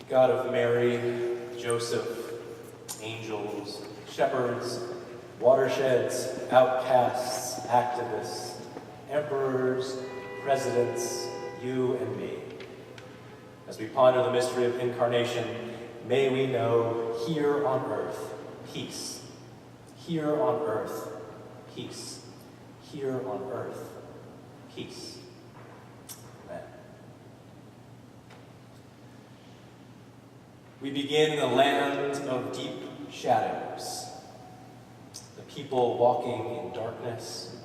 God of Mary, Joseph, angels, shepherds, watersheds, outcasts, activists, emperors, presidents, you and me. As we ponder the mystery of incarnation, may we know here on earth, peace. Here on earth, peace. Here on earth, peace. Amen. We begin in a land of deep shadows. The people walking in darkness,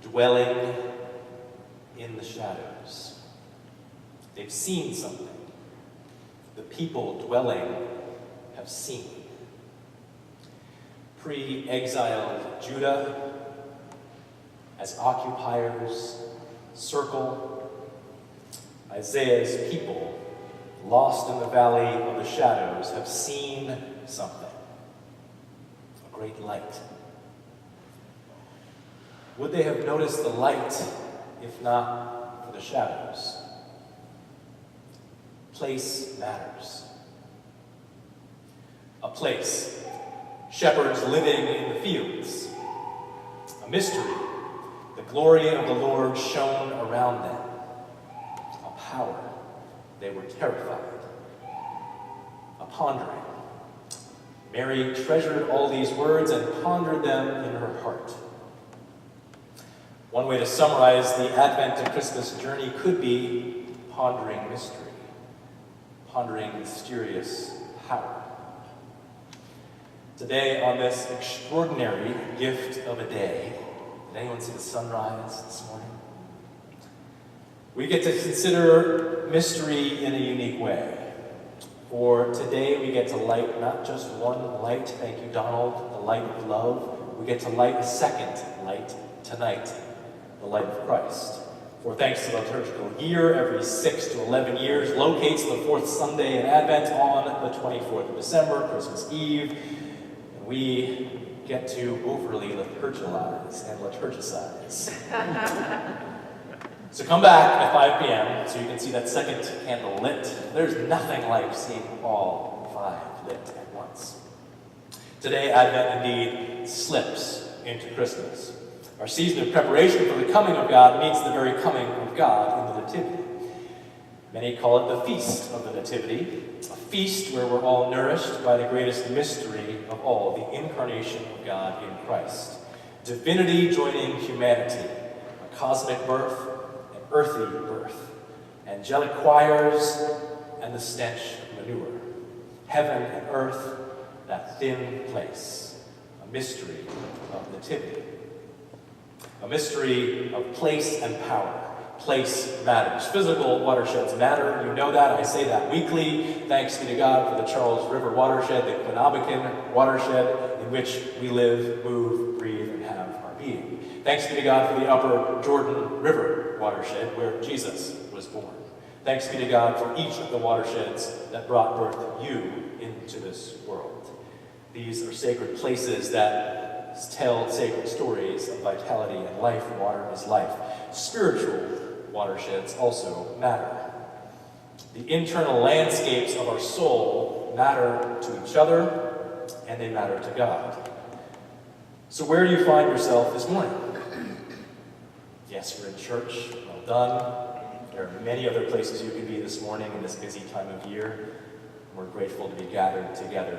dwelling in the shadows. They've seen something. The people dwelling have seen. Pre-exiled Judah, as occupiers circle, Isaiah's people, lost in the valley of the shadows, have seen something. A great light. Would they have noticed the light if not for the shadows? Place matters. A place. Shepherds living in the fields. A mystery. The glory of the Lord shone around them. A power. They were terrified. A pondering. Mary treasured all these words and pondered them in her heart. One way to summarize the Advent to Christmas journey could be pondering mystery. Pondering mysterious power. Today, on this extraordinary gift of a day, did anyone see the sunrise this morning? We get to consider mystery in a unique way. For today, we get to light not just one light, thank you, Donald, the light of love. We get to light a second light tonight, the light of Christ. For thanks to the liturgical year, every 6 to 11 years locates the fourth Sunday in Advent on the 24th of December, Christmas Eve. And we get to overly liturgialize and liturgicize. So come back at 5 p.m. so you can see that second candle lit. There's nothing like seeing all 5 lit at once. Today, Advent indeed slips into Christmas. Our season of preparation for the coming of God meets the very coming of God in the Nativity. Many call it the Feast of the Nativity, a feast where we're all nourished by the greatest mystery of all, the incarnation of God in Christ. Divinity joining humanity, a cosmic birth, an earthly birth, angelic choirs, and the stench of manure. Heaven and earth, that thin place, a mystery of nativity. A mystery of place and power. Place matters. Physical watersheds matter. You know that. I say that weekly. Thanks be to God for the Charles River watershed, the Quinabican watershed, in which we live, move, breathe, and have our being. Thanks be to God for the Upper Jordan River watershed, where Jesus was born. Thanks be to God for each of the watersheds that brought birth you into this world. These are sacred places that tell sacred stories of vitality and life. Water is life. Spiritual watersheds also matter. The internal landscapes of our soul matter to each other, and they matter to God. So where do you find yourself this morning? Yes, you're in church. Well done. There are many other places you could be this morning in this busy time of year. We're grateful to be gathered together.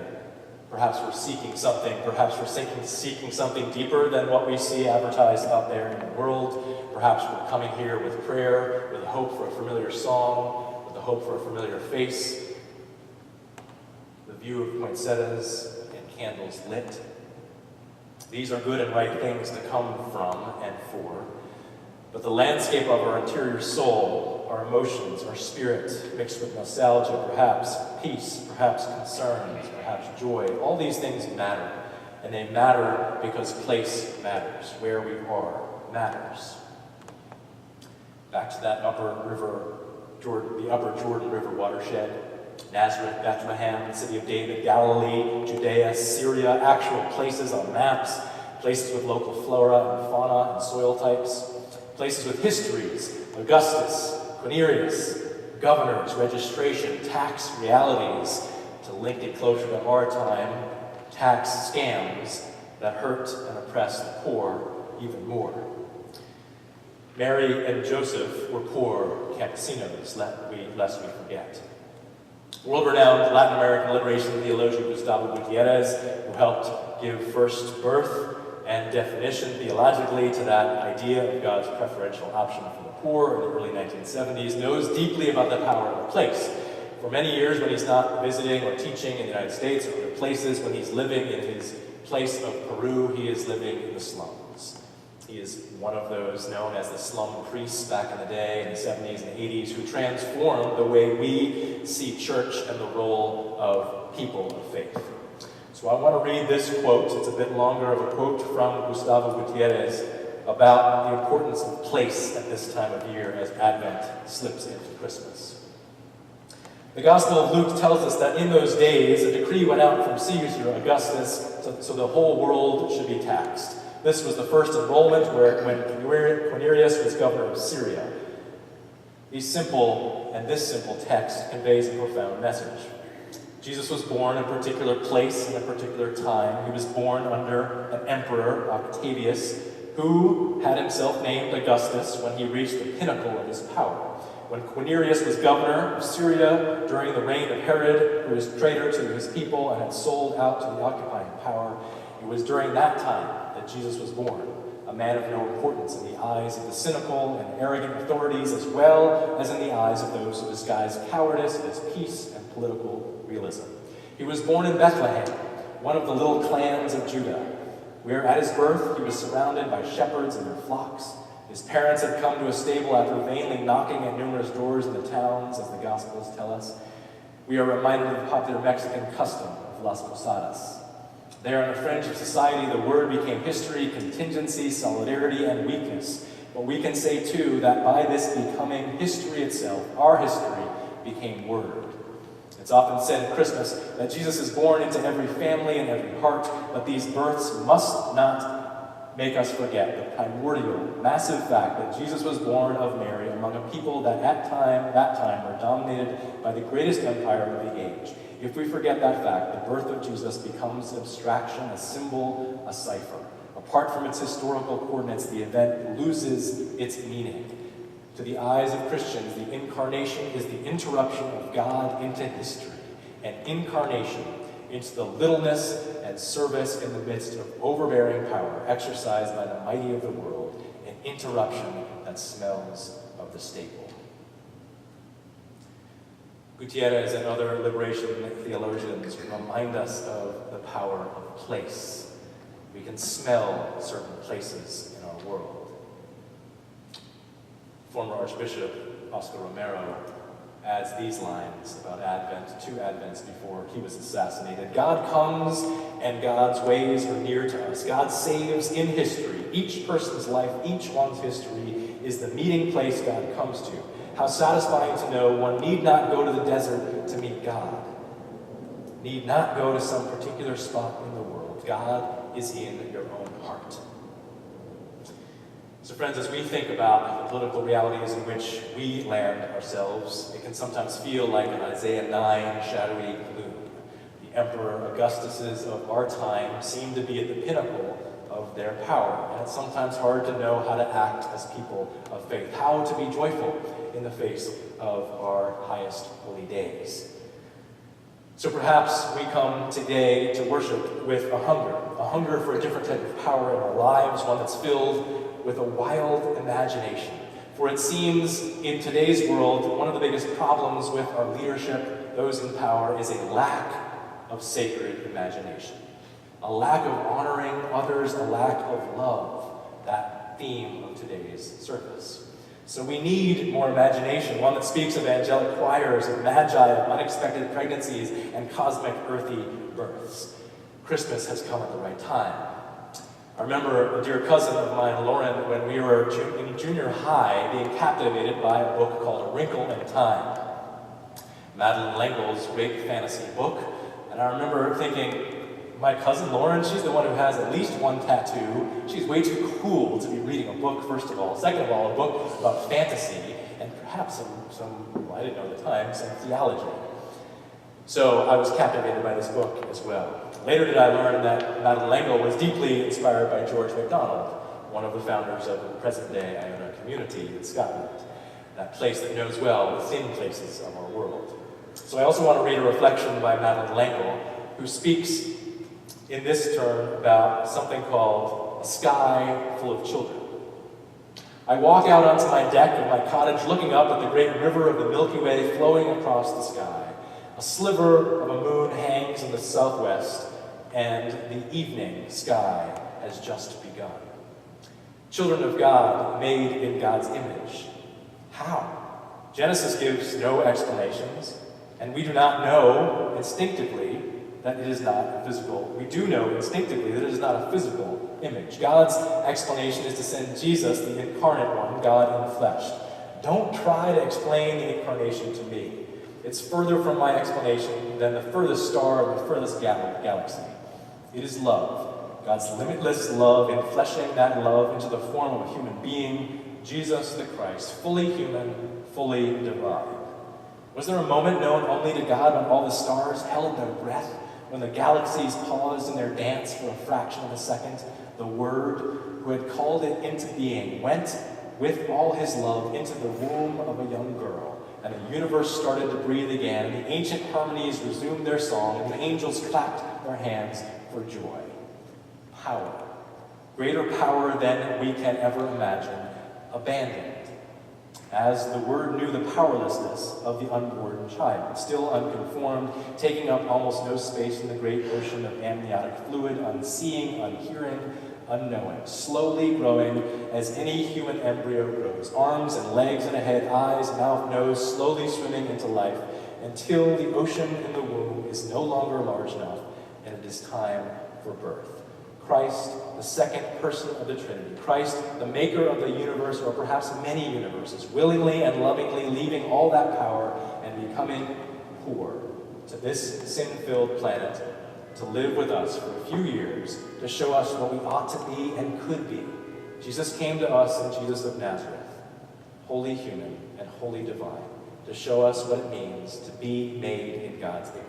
Perhaps we're seeking something. Perhaps we're seeking something deeper than what we see advertised out there in the world. Perhaps we're coming here with prayer, with a hope for a familiar song, with a hope for a familiar face, the view of poinsettias and candles lit. These are good and right things to come from and for. But the landscape of our interior soul, our emotions, our spirit, mixed with nostalgia, perhaps peace, perhaps concerns, perhaps joy, all these things matter. And they matter because place matters. Where we are matters. Back to that the Upper Jordan River watershed. Nazareth, Bethlehem, city of David, Galilee, Judea, Syria, actual places on maps, places with local flora and fauna and soil types, places with histories, Augustus, Quirinius, governors, registration, tax realities, to link it closer to our time, tax scams that hurt and oppress the poor even more. Mary and Joseph were poor campesinos, lest we forget. World-renowned Latin American liberation theologian Gustavo Gutierrez, who helped give first birth and definition theologically to that idea of God's preferential option for the poor in the early 1970s, knows deeply about the power of place. For many years, when he's not visiting or teaching in the United States or other places, when he's living in his place of Peru, he is living in the slums. He is one of those known as the slum priests back in the day, in the 70s and 80s, who transformed the way we see church and the role of people of faith. So I want to read this quote. It's a bit longer of a quote from Gustavo Gutierrez about the importance of place at this time of year as Advent slips into Christmas. The Gospel of Luke tells us that in those days, a decree went out from Caesar Augustus so the whole world should be taxed. This was the first enrollment when Quirinius was governor of Syria. This simple text conveys a profound message. Jesus was born in a particular place in a particular time. He was born under an emperor, Octavius, who had himself named Augustus when he reached the pinnacle of his power. When Quirinius was governor of Syria during the reign of Herod, who was traitor to his people and had sold out to the occupying power, it was during that time that Jesus was born, a man of no importance in the eyes of the cynical and arrogant authorities, as well as in the eyes of those who disguised cowardice as peace and political realism. He was born in Bethlehem, one of the little clans of Judah, where at his birth he was surrounded by shepherds and their flocks. His parents had come to a stable after vainly knocking at numerous doors in the towns, as the Gospels tell us. We are reminded of the popular Mexican custom of Las Posadas. There on the fringe of society, the word became history, contingency, solidarity, and weakness. But we can say, too, that by this becoming history itself, our history became word. It's often said at Christmas that Jesus is born into every family and every heart, but these births must not make us forget the primordial, massive fact that Jesus was born of Mary among a people that at that time were dominated by the greatest empire of the age. If we forget that fact, the birth of Jesus becomes an abstraction, a symbol, a cipher. Apart from its historical coordinates, the event loses its meaning. To the eyes of Christians, the incarnation is the interruption of God into history, and incarnation into the littleness and service in the midst of overbearing power exercised by the mighty of the world, an interruption that smells of the staple. Gutierrez and other liberation theologians remind us of the power of place. We can smell certain places in our world. Former Archbishop Oscar Romero adds these lines about Advent, 2 Advents before he was assassinated. God comes and God's ways are near to us. God saves in history. Each person's life, each one's history is the meeting place God comes to. How satisfying to know one need not go to the desert to meet God. Need not go to some particular spot in the world. God is in your own heart. So friends, as we think about the political realities in which we land ourselves, it can sometimes feel like an Isaiah 9 shadowy gloom. The Emperor Augustuses of our time seem to be at the pinnacle of their power, and it's sometimes hard to know how to act as people of faith, how to be joyful in the face of our highest holy days. So perhaps we come today to worship with a hunger for a different type of power in our lives, one that's filled with a wild imagination. For it seems in today's world, one of the biggest problems with our leadership, those in power, is a lack of sacred imagination. A lack of honoring others, a lack of love, that theme of today's service. So we need more imagination, one that speaks of angelic choirs, of magi, of unexpected pregnancies, and cosmic earthy births. Christmas has come at the right time. I remember a dear cousin of mine, Lauren, when we were in junior high, being captivated by a book called A Wrinkle in Time, Madeleine L'Engle's great fantasy book. And I remember thinking, my cousin Lauren, she's the one who has at least one tattoo. She's way too cool to be reading a book, first of all. Second of all, a book about fantasy. And perhaps well, I didn't know at the time, some theology. So I was captivated by this book as well. Later did I learn that Madeleine L'Engle was deeply inspired by George MacDonald, one of the founders of the present-day Iona community in Scotland, that place that knows well the thin places of our world. So I also want to read a reflection by Madeleine L'Engle, who speaks in this term about something called a sky full of children. I walk out onto my deck of my cottage, looking up at the great river of the Milky Way flowing across the sky. A sliver of a moon hangs in the southwest, and the evening sky has just begun. Children of God, made in God's image. How? Genesis gives no explanations, and we do not know instinctively that it is not a physical. We do know instinctively that it is not a physical image. God's explanation is to send Jesus, the incarnate one, God in flesh. Don't try to explain the incarnation to me. It's further from my explanation than the furthest star of the furthest galaxy. It is love. God's limitless love, enfleshing that love into the form of a human being, Jesus the Christ, fully human, fully divine. Was there a moment known only to God when all the stars held their breath, when the galaxies paused in their dance for a fraction of a second? The Word, who had called it into being, went with all his love into the womb of a young girl, and the universe started to breathe again, and the ancient harmonies resumed their song, and the angels clapped their hands for joy. Power, greater power than we can ever imagine, abandoned, as the Word knew the powerlessness of the unborn child, still unconformed, taking up almost no space in the great ocean of amniotic fluid, unseeing, unhearing, unknowing, slowly growing as any human embryo grows, arms and legs and a head, eyes, mouth, nose, slowly swimming into life, until the ocean in the womb is no longer large enough and it is time for birth. Christ, the second person of the Trinity, Christ, the maker of the universe, or perhaps many universes, willingly and lovingly leaving all that power and becoming poor to this sin-filled planet to live with us for a few years, to show us what we ought to be and could be. Jesus came to us in Jesus of Nazareth, wholly human and wholly divine, to show us what it means to be made in God's image.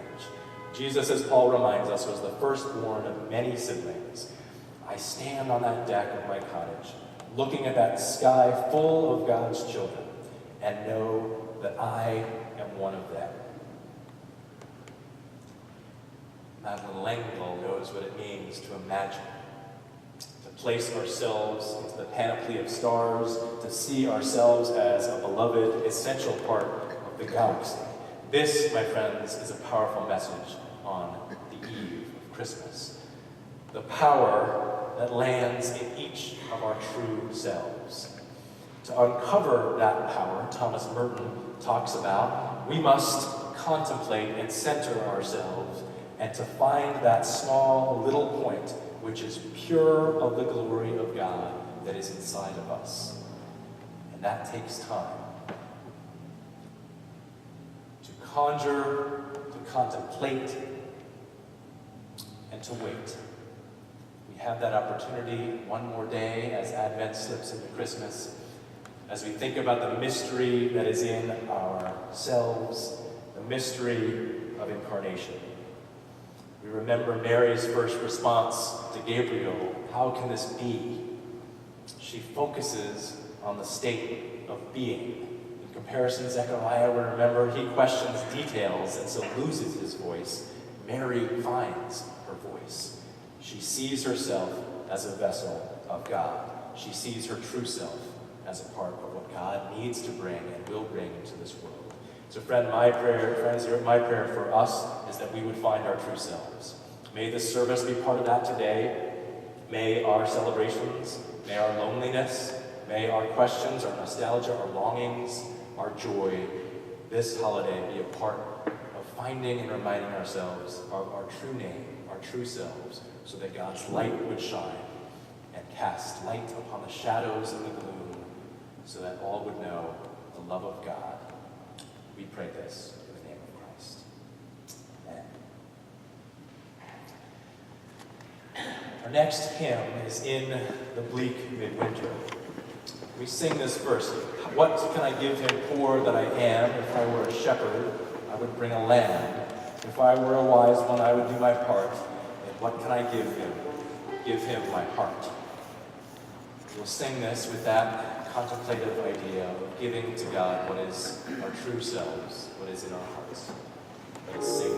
Jesus, as Paul reminds us, was the firstborn of many siblings. I stand on that deck of my cottage, looking at that sky full of God's children, and know that I am one of them. Madeleine L'Engle knows what it means to imagine, to place ourselves into the panoply of stars, to see ourselves as a beloved, essential part of the galaxy. This, my friends, is a powerful message on the eve of Christmas. The power that lands in each of our true selves. To uncover that power, Thomas Merton talks about, we must contemplate and center ourselves, and to find that small little point which is pure of the glory of God that is inside of us. And that takes time. To conjure, to contemplate, and to wait. We have that opportunity one more day as Advent slips into Christmas, as we think about the mystery that is in ourselves, the mystery of incarnation. We remember Mary's first response to Gabriel. How can this be? She focuses on the state of being. In comparison, Zechariah, we remember, he questions details and so loses his voice. Mary finds her voice. She sees herself as a vessel of God. She sees her true self as a part of what God needs to bring and will bring into this world. So friends, my prayer for us is that we would find our true selves. May this service be part of that today. May our celebrations, may our loneliness, may our questions, our nostalgia, our longings, our joy, this holiday be a part of finding and reminding ourselves of our true name, our true selves, so that God's light would shine and cast light upon the shadows of the gloom, so that all would know the love of God. We pray this in the name of Christ. Amen. Our next hymn is In the Bleak Midwinter. We sing this verse. What can I give him poor that I am? If I were a shepherd, I would bring a lamb. If I were a wise one, I would do my part. And what can I give him? Give him my heart. We'll sing this with that contemplative idea of giving to God what is our true selves, what is in our hearts. Let's sing.